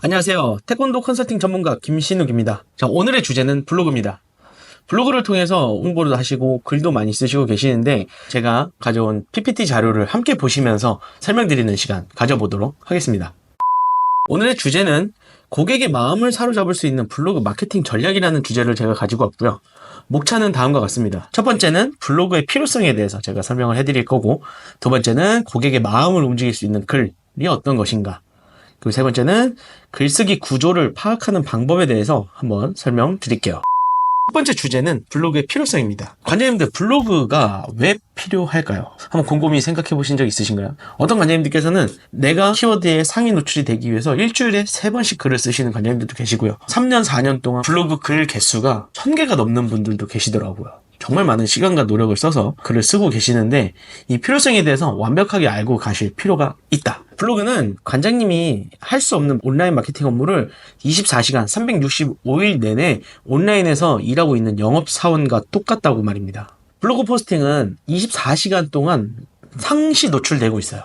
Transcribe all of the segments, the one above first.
안녕하세요. 태권도 컨설팅 전문가 김신욱입니다. 자, 오늘의 주제는 블로그입니다. 블로그를 통해서 홍보도 하시고 글도 많이 쓰시고 계시는데 제가 가져온 PPT 자료를 함께 보시면서 설명드리는 시간 가져보도록 하겠습니다. 오늘의 주제는 고객의 마음을 사로잡을 수 있는 블로그 마케팅 전략이라는 주제를 제가 가지고 왔고요. 목차는 다음과 같습니다. 첫 번째는 블로그의 필요성에 대해서 제가 설명을 해드릴 거고, 두 번째는 고객의 마음을 움직일 수 있는 글이 어떤 것인가, 그리고 세 번째는 글쓰기 구조를 파악하는 방법에 대해서 한번 설명드릴게요. 첫 번째 주제는 블로그의 필요성입니다. 관장님들, 블로그가 왜 필요할까요? 한번 곰곰이 생각해 보신 적 있으신가요? 어떤 관장님들께서는 내가 키워드에 상위 노출이 되기 위해서 일주일에 3번씩 글을 쓰시는 관장님들도 계시고요. 3년, 4년 동안 블로그 글 개수가 1000개가 넘는 분들도 계시더라고요. 정말 많은 시간과 노력을 써서 글을 쓰고 계시는데 이 필요성에 대해서 완벽하게 알고 가실 필요가 있다. 블로그는 관장님이 할 수 없는 온라인 마케팅 업무를 24시간 365일 내내 온라인에서 일하고 있는 영업사원과 똑같다고 말입니다. 블로그 포스팅은 24시간 동안 상시 노출되고 있어요.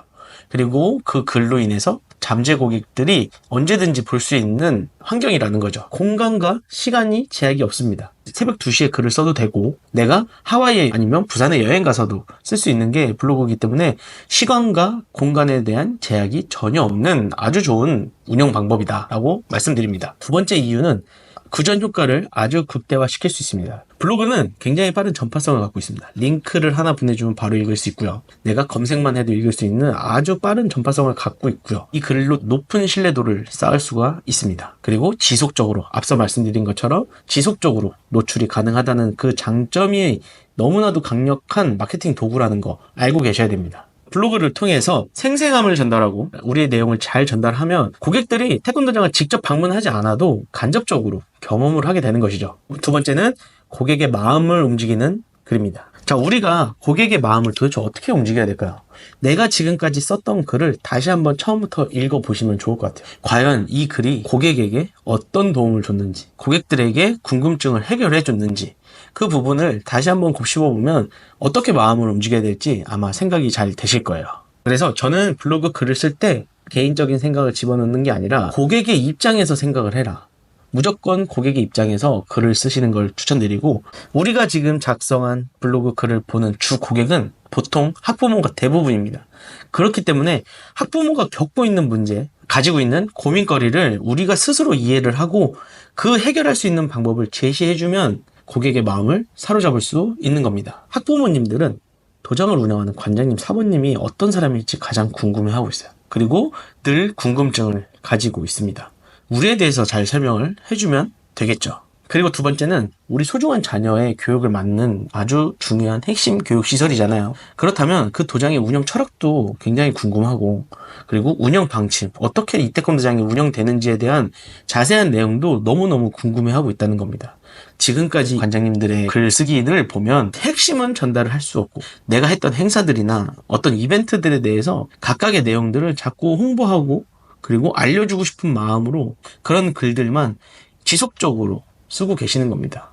그리고 그 글로 인해서 잠재 고객들이 언제든지 볼 수 있는 환경이라는 거죠. 공간과 시간이 제약이 없습니다. 새벽 2시에 글을 써도 되고 내가 하와이에 아니면 부산에 여행 가서도 쓸 수 있는 게 블로그이기 때문에 시간과 공간에 대한 제약이 전혀 없는 아주 좋은 운영 방법이다라고 말씀드립니다. 두 번째 이유는 구전 효과를 아주 극대화시킬 수 있습니다. 블로그는 굉장히 빠른 전파성을 갖고 있습니다. 링크를 하나 보내주면 바로 읽을 수 있고요. 내가 검색만 해도 읽을 수 있는 아주 빠른 전파성을 갖고 있고요. 이 글로 높은 신뢰도를 쌓을 수가 있습니다. 그리고 지속적으로, 앞서 말씀드린 것처럼 지속적으로 노출이 가능하다는 그 장점이 너무나도 강력한 마케팅 도구라는 거 알고 계셔야 됩니다. 블로그를 통해서 생생함을 전달하고 우리의 내용을 잘 전달하면 고객들이 태권도장을 직접 방문하지 않아도 간접적으로 경험을 하게 되는 것이죠. 두 번째는 고객의 마음을 움직이는 글입니다. 자, 우리가 고객의 마음을 도대체 어떻게 움직여야 될까요? 내가 지금까지 썼던 글을 다시 한번 처음부터 읽어보시면 좋을 것 같아요. 과연 이 글이 고객에게 어떤 도움을 줬는지, 고객들에게 궁금증을 해결해 줬는지, 그 부분을 다시 한번 곱씹어보면 어떻게 마음을 움직여야 될지 아마 생각이 잘 되실 거예요. 그래서 저는 블로그 글을 쓸 때 개인적인 생각을 집어넣는 게 아니라 고객의 입장에서 생각을 해라. 무조건 고객의 입장에서 글을 쓰시는 걸 추천드리고, 우리가 지금 작성한 블로그 글을 보는 주 고객은 보통 학부모가 대부분입니다. 그렇기 때문에 학부모가 겪고 있는 문제, 가지고 있는 고민거리를 우리가 스스로 이해를 하고 그 해결할 수 있는 방법을 제시해주면 고객의 마음을 사로잡을 수 있는 겁니다. 학부모님들은 도장을 운영하는 관장님, 사모님이 어떤 사람일지 가장 궁금해하고 있어요. 그리고 늘 궁금증을 가지고 있습니다. 우리에 대해서 잘 설명을 해주면 되겠죠. 그리고 두 번째는 우리 소중한 자녀의 교육을 맡는 아주 중요한 핵심 교육시설이잖아요. 그렇다면 그 도장의 운영 철학도 굉장히 궁금하고, 그리고 운영 방침, 어떻게 이 태권도장이 운영되는지에 대한 자세한 내용도 너무너무 궁금해하고 있다는 겁니다. 지금까지 관장님들의 글쓰기를 보면 핵심은 전달을 할 수 없고, 내가 했던 행사들이나 어떤 이벤트들에 대해서 각각의 내용들을 자꾸 홍보하고 그리고 알려주고 싶은 마음으로 그런 글들만 지속적으로 쓰고 계시는 겁니다.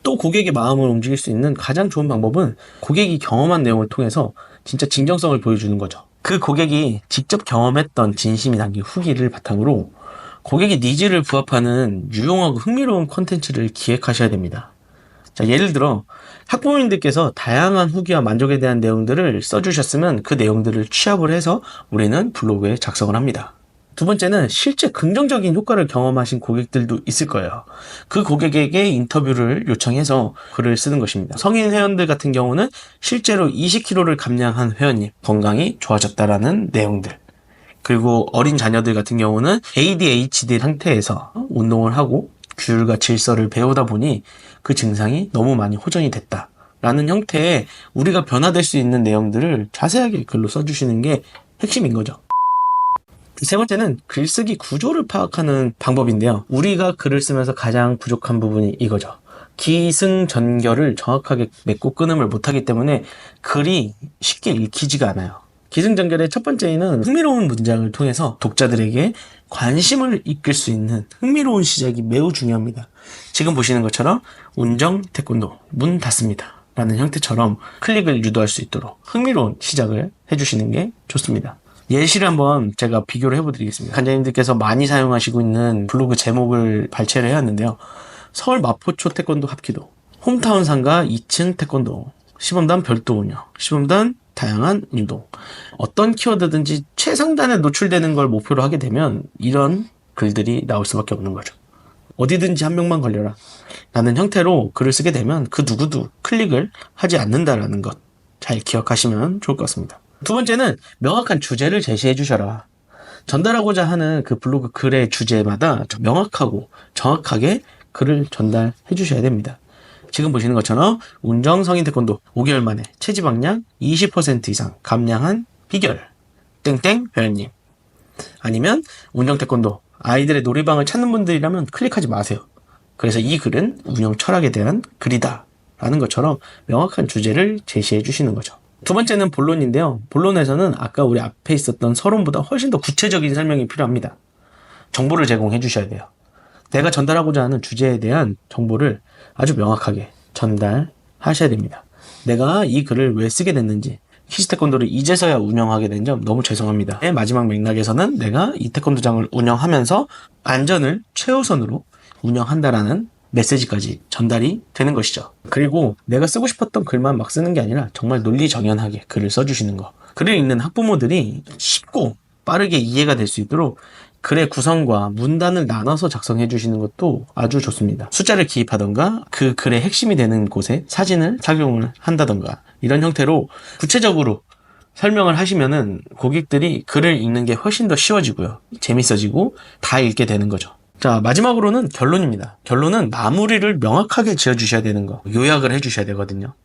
또 고객의 마음을 움직일 수 있는 가장 좋은 방법은 고객이 경험한 내용을 통해서 진짜 진정성을 보여주는 거죠. 그 고객이 직접 경험했던 진심이 담긴 후기를 바탕으로 고객의 니즈를 부합하는 유용하고 흥미로운 콘텐츠를 기획하셔야 됩니다. 자, 예를 들어 학부모님들께서 다양한 후기와 만족에 대한 내용들을 써주셨으면 그 내용들을 취합을 해서 우리는 블로그에 작성을 합니다. 두 번째는 실제 긍정적인 효과를 경험하신 고객들도 있을 거예요. 그 고객에게 인터뷰를 요청해서 글을 쓰는 것입니다. 성인 회원들 같은 경우는 실제로 20kg를 감량한 회원님, 건강이 좋아졌다라는 내용들. 그리고 어린 자녀들 같은 경우는 ADHD 상태에서 운동을 하고 규율과 질서를 배우다 보니 그 증상이 너무 많이 호전이 됐다라는 형태의 우리가 변화될 수 있는 내용들을 자세하게 글로 써주시는 게 핵심인 거죠. 세 번째는 글쓰기 구조를 파악하는 방법인데요. 우리가 글을 쓰면서 가장 부족한 부분이 이거죠. 기승전결을 정확하게 맺고 끊음을 못하기 때문에 글이 쉽게 읽히지가 않아요. 기승전결의 첫 번째는 흥미로운 문장을 통해서 독자들에게 관심을 이끌 수 있는 흥미로운 시작이 매우 중요합니다. 지금 보시는 것처럼 운정 태권도 문 닫습니다 라는 형태처럼 클릭을 유도할 수 있도록 흥미로운 시작을 해주시는 게 좋습니다. 예시를 한번 제가 비교를 해보드리겠습니다. 관장님들께서 많이 사용하시고 있는 블로그 제목을 발췌를 해왔는데요. 서울 마포초 태권도 합기도, 홈타운 상가 2층 태권도, 시범단 별도 운영, 시범단 다양한 운동. 어떤 키워드든지 최상단에 노출되는 걸 목표로 하게 되면 이런 글들이 나올 수밖에 없는 거죠. 어디든지 한 명만 걸려라 라는 형태로 글을 쓰게 되면 그 누구도 클릭을 하지 않는다라는 것 잘 기억하시면 좋을 것 같습니다. 두 번째는 명확한 주제를 제시해 주셔라. 전달하고자 하는 그 블로그 글의 주제마다 명확하고 정확하게 글을 전달해 주셔야 됩니다. 지금 보시는 것처럼 운정 성인 태권도 5개월 만에 체지방량 20% 이상 감량한 비결 땡땡 회원님, 아니면 운정 태권도 아이들의 놀이방을 찾는 분들이라면 클릭하지 마세요. 그래서 이 글은 운영 철학에 대한 글이다 라는 것처럼 명확한 주제를 제시해 주시는 거죠. 두 번째는 본론인데요. 본론에서는 아까 우리 앞에 있었던 서론보다 훨씬 더 구체적인 설명이 필요합니다. 정보를 제공해 주셔야 돼요. 내가 전달하고자 하는 주제에 대한 정보를 아주 명확하게 전달하셔야 됩니다. 내가 이 글을 왜 쓰게 됐는지, 키즈태권도를 이제서야 운영하게 된 점 너무 죄송합니다. 마지막 맥락에서는 내가 이 태권도장을 운영하면서 안전을 최우선으로 운영한다라는 메시지까지 전달이 되는 것이죠. 그리고 내가 쓰고 싶었던 글만 막 쓰는 게 아니라 정말 논리정연하게 글을 써주시는 거. 글을 읽는 학부모들이 쉽고 빠르게 이해가 될 수 있도록 글의 구성과 문단을 나눠서 작성해 주시는 것도 아주 좋습니다. 숫자를 기입하던가 그 글의 핵심이 되는 곳에 사진을 착용을 한다던가 이런 형태로 구체적으로 설명을 하시면은 고객들이 글을 읽는 게 훨씬 더 쉬워지고요. 재밌어지고 다 읽게 되는 거죠. 자, 마지막으로는 결론입니다. 결론은 마무리를 명확하게 지어주셔야 되는 거. 요약을 해주셔야 되거든요.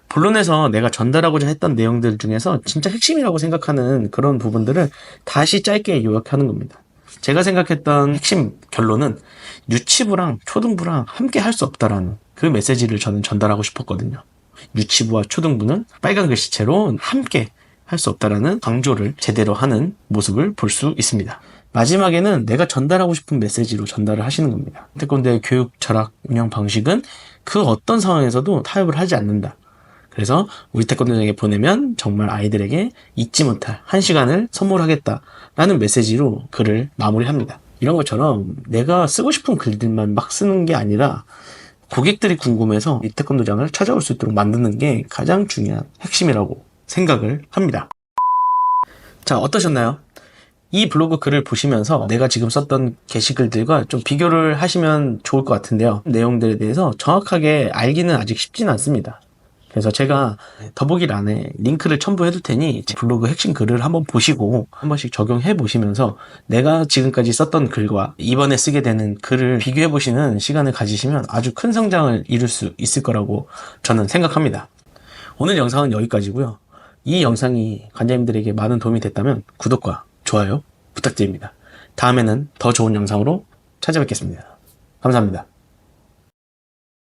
본론에서 내가 전달하고자 했던 내용들 중에서 진짜 핵심이라고 생각하는 그런 부분들을 다시 짧게 요약하는 겁니다. 제가 생각했던 핵심 결론은 유치부랑 초등부랑 함께 할 수 없다라는 그 메시지를 저는 전달하고 싶었거든요. 유치부와 초등부는 빨간 글씨체로 함께 할 수 없다라는 강조를 제대로 하는 모습을 볼 수 있습니다. 마지막에는 내가 전달하고 싶은 메시지로 전달을 하시는 겁니다. 태권도의 교육 철학 운영 방식은 그 어떤 상황에서도 타협을 하지 않는다. 그래서 우리 태권도장에 보내면 정말 아이들에게 잊지 못할 1시간을 선물하겠다라는 메시지로 글을 마무리합니다. 이런 것처럼 내가 쓰고 싶은 글들만 막 쓰는 게 아니라 고객들이 궁금해서 이 태권도장을 찾아올 수 있도록 만드는 게 가장 중요한 핵심이라고 생각을 합니다. 자, 어떠셨나요? 이 블로그 글을 보시면서 내가 지금 썼던 게시글들과 좀 비교를 하시면 좋을 것 같은데요. 내용들에 대해서 정확하게 알기는 아직 쉽지는 않습니다. 그래서 제가 더보기란에 링크를 첨부해 둘 테니 제 블로그 핵심 글을 한번 보시고 한 번씩 적용해 보시면서 내가 지금까지 썼던 글과 이번에 쓰게 되는 글을 비교해 보시는 시간을 가지시면 아주 큰 성장을 이룰 수 있을 거라고 저는 생각합니다. 오늘 영상은 여기까지고요. 이 영상이 관장님들에게 많은 도움이 됐다면 구독과 좋아요 부탁드립니다. 다음에는 더 좋은 영상으로 찾아뵙겠습니다. 감사합니다.